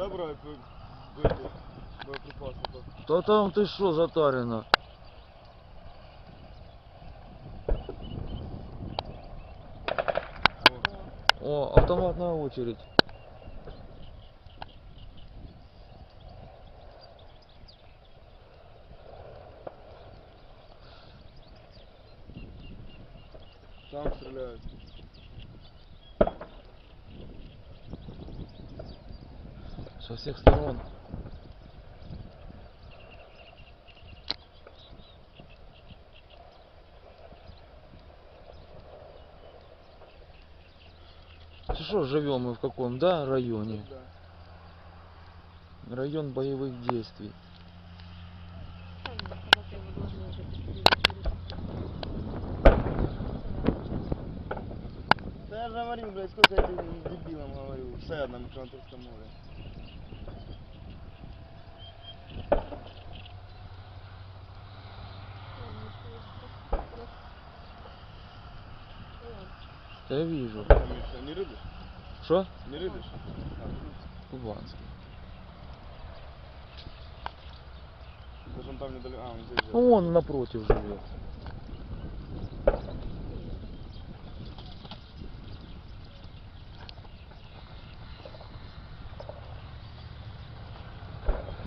Забрать боеприпасы. Та там ти що затарено? О, автоматная очередь. Там стреляют. Со всех сторон. Что, живем мы в каком, да, районе? Да. Район боевых действий. Да я же говорил, блядь, сколько этим дебилам говорю, в Северном Атлантическом море. Я вижу. Не рыбишь? Что? Не рыбишь? Кубанский. Даже он там недалеко. А, он здесь. Ну, он напротив живет.